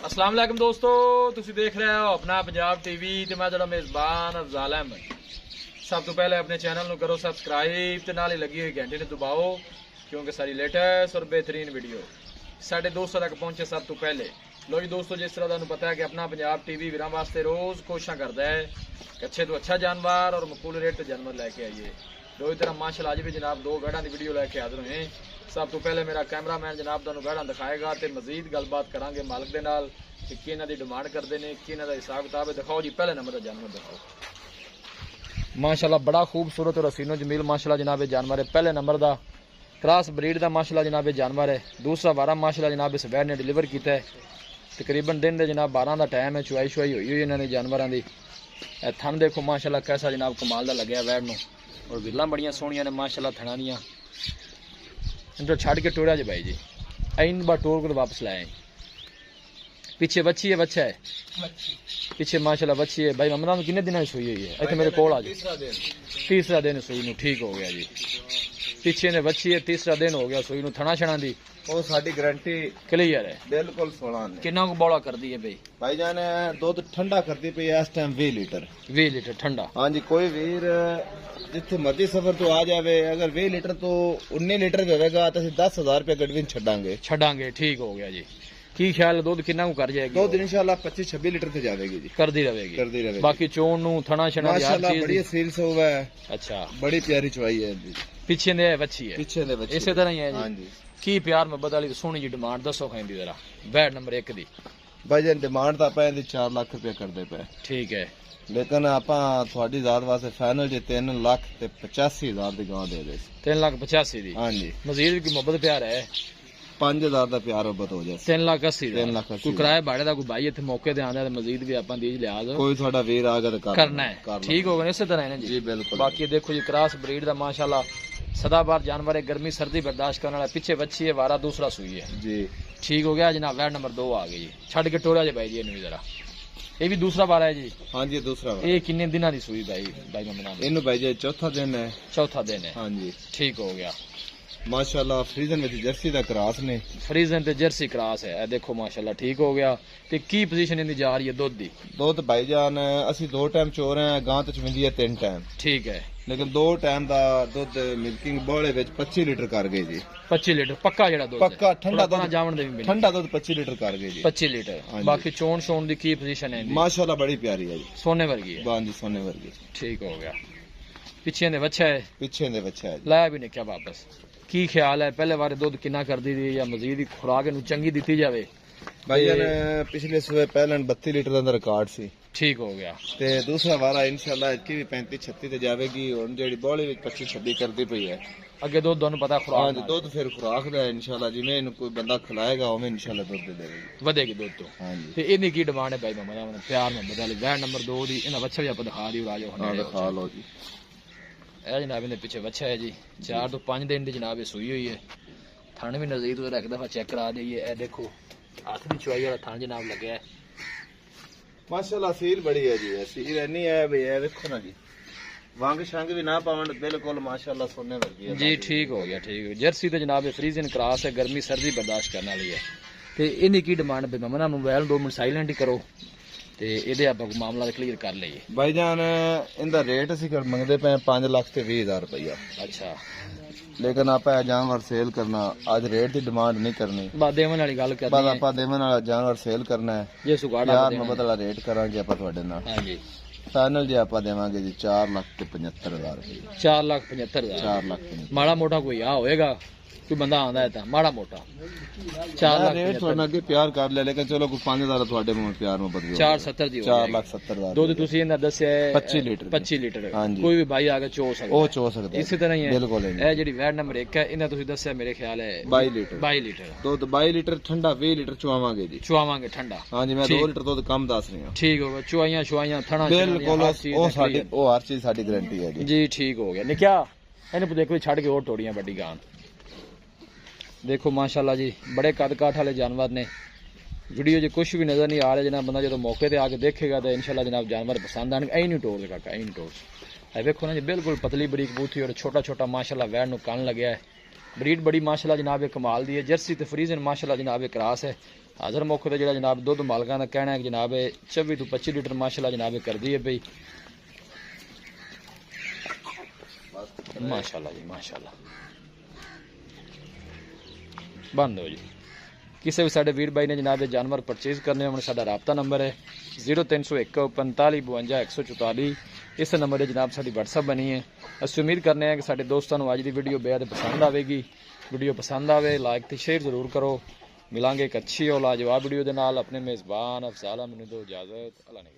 अस्सलाम वालेकुम दोस्तों, तुसी देख रहे हो अपना पंजाब टीवी ते मैं जरा मेज़बान अफजाल अहमद। सब तो पहले अपने चैनल को करो सबसक्राइब ते नाल ही लगी हुई घंटे ने दबाओ क्योंकि सारी लेटेस्ट और बेहतरीन वीडियो साढ़े दोस्तों तक पहुंचे सब तो पहले। लो जी दोस्तों, जिस तरह तुहानू पता है कि अपना पंजाब टीवी वीरां वास्ते रोज़ कोशिश करता है कि अच्छे तो अच्छा जानवर और मकबूल रेट जानवर लैके आइए। दो तरह माशाल्लाह अज भी जनाब दो गढ़ा की वीडियो लैके हाजिर हुए। सब तो पहले मेरा कैमरामैन जनाब तुहानू गढ़ा दिखाएगा तो मजीद गलबात करांगे मालिक दे नाल कि की इन्हां दी डिमांड करते हैं, की इन्हां दा हिसाब किताब है। दिखाओ जी पहले नंबर का जानवर दिखाओ। माशाल्लाह बड़ा खूबसूरत और हसीनो जमील माशाल्लाह जनाब जानवर है। पहले नंबर का क्रॉस ब्रीड का माशाल्लाह जनाब जानवर है। दूसरा 12 माशाल्लाह जनाब इस वैड ने डिलीवर किया है। तकरीबन दिन दे जनाब 12 का टाइम है। चुआई शुआई हुई हुई इन्होंने जानवरों की। थन देखो माशाल्लाह कैसा जनाब कमाल का लग्या वैड नूं और विल्लां बड़ियां सोहणियां ने माशाल्लाह थणा दियां। इनको छड़ के टोड़ा जी भाई जी इन बार टोर को वापस लाए। पीछे बच्ची है बच्चा है पीछे माशाल्लाह बच्ची है भाई। ममना में कितने दिन सुई हुई है? इतने मेरे कोल आ जाओ। तीसरा दिन सुई नूं ठीक हो गया जी। पीछे ने बच्ची है, तीसरा दिन हो गया सुई नूं। थणा छणा दी ਉਹ ਸਾਡੀ ਗਾਰੰਟੀ क्लियर है ਬਿਲਕੁਲ 16 ਨੇ। किन्ना को बौला कर दी है भाई? ਭਾਈਜਾਨ ਦੁੱਧ ਠੰਡਾ ਕਰਦੀ ਪਈ ਇਸ ਟਾਈਮ 20 ਲੀਟਰ। 20 लीटर ठंडा। ਹਾਂਜੀ ਕੋਈ ਵੀਰ ਜਿੱਥੇ ਮਰਜ਼ੀ ਸਫ਼ਰ ਤੋਂ ਆ ਜਾਵੇ, ਅਗਰ 20 ਲੀਟਰ ਤੋਂ 19 ਲੀਟਰ ਵੀ ਹੋਵੇਗਾ ਤਾਂ ਅਸੀਂ 10000 ਰੁਪਏ ਗੜਵਿਨ ਛੱਡਾਂਗੇ। छड़ांगे ठीक हो गया जी। की ख्याल है दुध किन्ना को कर जाएगी? ਦੁੱਧ ਇਨਸ਼ਾਅੱਲਾ 25-26 ਲੀਟਰ ਤੇ ਜਾਵੇਗੀ ਜੀ। करदी रहेगी ਕਰਦੀ ਰਹੇਗੀ। बाकी चोन नू थणा छणा दी हर ਮਾਸ਼ਾਅੱਲਾ चीज ਬੜੀ दी। ਅਸੀਲ ਸੋਵਾ ਹੈ, अच्छा ਬੜੀ ਪਿਆਰੀ ਚਵਾਈ ਹੈ ਜੀ। पीछे ने बच्ची है ਪਿੱਛੇ ਦੇ ਬੱਚੇ इसी तरह ही है जी। ਹਾਂਜੀ की प्यार मोहब्बत वाली सोहनी जी डिमांड दसो खाइंदी जरा बैड नंबर 1 दी। ਭਾਈਜਾਨ ਡਿਮਾਂਡ ਤਾਂ ਆਪਾਂ ਇਹਦੀ 4 ਲੱਖ ਰੁਪਏ ਕਰਦੇ ਪਏ, ठीक है ਲੇਕਿਨ ਆਪਾਂ ਤੁਹਾਡੀ ਜ਼ਾਤ ਵਾਸਤੇ ਫਾਈਨਲ ਜੇ 3 ਲੱਖ ਤੇ 85000 ਦੀ ਗਾਂ ਦੇ ਦੇ। 3,85,000 दी। ਹਾਂਜੀ मजीद की मोहब्बत प्यार है 5000 ਦਾ ਪਿਆਰ ਮੁਹੱਬਤ ਹੋ ਜਾਏ। 3,80,000 3 ਲੱਖ कोई किराए भाड़े का कोई भाई इतने मौके ते आंदा ते मजीद भी आपां दी लिहाज ਕੋਈ ਤੁਹਾਡਾ ਵੀਰ ਆ ਗਿਆ ਤਾਂ करना है ठीक होगा इसी तरह है ना जी जी। बिल्कुल। बाकी देखो जी क्रॉस ब्रीड का माशाल्लाह सदाबार जानवर है, गर्मी सर्दी बर्दाश्त करने वाला। पीछे बच्ची है, वारा दूसरा सुई है। जी ठीक हो गया जनाब। वैड नंबर 2 आ गई जी। छड़ के टोरा जी भाई जी इन्हू जरा। ये भी दूसरा बार है जी। हाँ जी दूसरा वा। ये किन्ने दिनों की सुई भाई भाई ममना में? इन्हू भाई जी चौथा दिन है। चौथा दिन है। हाँ जी ठीक हो गया। माशाल्लाह फ्रीजन में जर्सी का क्रॉस ने। फ्रीजन ते जर्सी क्रॉस है। देखो माशाल्लाह ठीक हो गया। ते की पोजीशन इनकी जा रही है दुध दी? दुध भाईजान असि 2 टाइम चो रहे हैं, गां तो चविंदी है 3 टाइम, ठीक है लेकिन 2 टाइम दा दुध मिल्किंग बोले विच 25 लीटर कर गए जी। 25 लीटर पक्का जेड़ा दुध पक्का ठंडा दुध जावन दे भी मिले। ठंडा दुध 25 लीटर कर गए जी। 25 लीटर। हाँ जी। बाकी चोन शोन दी की पोजीशन है इनदी? माशाल्लाह बड़ी प्यारी है जी, सोने वर्गी है। बां जी सोने वर्गी। ठीक हो गया। पीछे ने बच्चा है, पीछे दे बच्चा है जी। लाया भी नहीं क्या वापस? की ख्याल है पहले बार दुध कितना कर दी थी या मजीद खुराक इनू चंगी दी जावे? भाईजान पिछले सुबह पहले 32 लीटर का रिकॉर्ड सी। ठीक हो गया। ते दूसरा वारा इंशाल्लाह इसकी भी 35-36 ते जावेगी। हुन जेडी बॉली विच 25-26 करदी पई है। अगे दुध दोनों पता हां खुराक जी दुध फिर खुराक दा है इंशाल्लाह, जिवें इन्हू कोई बंदा खिलाएगा ओवें इंशाल्लाह दुध दे देगी, वधेगी दुध तो। हां जी ते इन्नी की डिमांड है भाई मामा प्यार में बदल वैड नंबर 2 दी। इन्हां बच्चा भी आप दिखा दियो राजो हां दिखा लो जी। ए जनाब इनके पीछे बच्चा है जी। 4 तो 5 दिन दी जनाब ये सुई हुई है। थन भी नजदीक तो एक दफा चेक करा दीजिए। ए देखो हाथ भी चुआई वाला थन जनाब लगे है। माशाल्लाह सील बड़ी है जी, सील नहीं है भाई है देखो ना जी, वांग शांग भी ना पावन बिल्कुल माशाल्लाह सोने वर्गी है जी। ठीक हो गया ठीक हो। जर्सी तो जनाब फ्रीजन क्रॉस है, गर्मी सर्दी बर्दाश्त करने वाली है। ते इन्हीं की डिमांड पे ममना मोबाइल 2 मिनट साइलेंट ही करो ते ਇਹਦੇ ਆਪਾਂ ਮਾਮਲਾ क्लियर कर ਲਈਏ। भाईजान इंदा रेट ਅਸੀਂ ਮੰਗਦੇ ਪਏ 5 ਲੱਖ ਤੇ 20000 ਰੁਪਇਆ। अच्छा लेकिन आप जानवर सेल करना आज रेट की डिमांड नहीं करनी, ਬਾ ਦੇਵਨ ਵਾਲੀ ਗੱਲ बस ਕਰਨੀ है। आप देवन वाला जानवर सेल करना है। ਜੇ ਸੁਗਾੜਾ यार मोहब्बत वाला रेट करांगे आप ਤੁਹਾਡੇ ਨਾਲ। हाँ जी फाइनल जी आप देवांगे जी 4,75,000 रुपये। 4,75,000। 4 लाख माड़ा मोटा कोई आ होएगा कोई बंदा आंदा है ਤਾਂ ਮਾੜਾ ਮੋਟਾ 4 ਲੱਖ रेट थोड़ा अगे प्यार कर लिया, लेकिन चलो कोई 5,000 ਤੁਹਾਡੇ ਮੂੰਹ प्यार में बदल 470 ਦੀ ਹੋ 4,70,000 ਦੁੱਧ ਤੁਸੀਂ ਇਹਨਾਂ ਦੱਸਿਆ 25 ਲੀਟਰ 25 ਲੀਟਰ। ਹਾਂਜੀ। ਕੋਈ ਵੀ ਭਾਈ ਆ ਕੇ ਚੋ ਸਕਦਾ ਉਹ ਚੋ ਸਕਦਾ ਇਸੇ ਤਰ੍ਹਾਂ ਹੀ ਹੈ। ਬਿਲਕੁਲ ਹੀ। ਇਹ ਜਿਹੜੀ ਵੈਡ ਨੰਬਰ 1 ਹੈ ਇਹਨਾਂ ਤੁਸੀਂ ਦੱਸਿਆ ਮੇਰੇ ਖਿਆਲ ਹੈ 22 ਲੀਟਰ 22 ਲੀਟਰ ਦੁੱਧ 22 ਲੀਟਰ ਠੰਡਾ 20 ਲੀਟਰ ਚਵਾਵਾਂਗੇ ਜੀ। ਚੁਆਵਾਂਗੇ ਠੰਡਾ। हाँ जी मैं ठीक। 2 ਲੀਟਰ ਦੁੱਧ ਕਮ ਦੱਸ ਰਿਹਾ। ਠੀਕ ਹੋ ਗਿਆ। ਚੁਆਈਆਂ ਸ਼ੁਆਈਆਂ ਥਣਾ ਬਿਲਕੁਲ ਉਹ ਸਾਡੀ ਉਹ ਹਰ ਚੀਜ਼ ਸਾਡੀ ਗਾਰੰਟੀ ਹੈ ਜੀ। ਜੀ ਠੀਕ ਹੋ ਗਿਆ। ਨਿਕਿਆ ਇਹਨੂੰ ਦੇਖੋ ਛੱਡ ਕੇ ਹੋਰ ਟੋੜੀਆਂ ਵੱਡੀ ਗਾਂ देखो माशाल्लाह जी बड़े कद काठ वाले जानवर ने। वीडियो जो कुछ भी नजर नहीं आ रहा जनाब, बंदा जो मौके पर आके देखेगा तो इंशाल्लाह जनाब जानवर पसंद आने। ऐ नहीं टोर काका ऐ नहीं टोर। देखो ना जी बिल्कुल पतली बड़ी कबूतरी और छोटा छोटा माशाल्लाह वैड नूं कान लग्या है। ब्रीड बड़ी माशाल्लाह जनाब कमाल दी है। जर्सी ते फ्रीजन माशाल्लाह जनाब क्रॉस है। हाज़र मौके ते जिहड़ा जनाब दुध मालकां दा कहना है कि जनाब 24 तो 25 लीटर माशाल्लाह जनाब कर दी है बई। माशाल्लाह जी माशाल्लाह। बंद हो जी। किसी भी साडे वीर भाई ने जनाब जानवर परचेज करने होने साडा राबता नंबर है 0301 45 52 144। इस नंबर पर जनाब साडी व्हाट्सअप बनी है। असं उम्मीद करने हैं कि साडे दोस्तों अज की वीडियो बेहद पसंद आएगी। वीडियो पसंद आए लाइक तो शेयर जरूर करो। मिलांगे एक अच्छी और लाजवाब वीडियो के नाल। अपने मेज़बान अफजाल मैनू दो इजाज़त। अल्लाह ने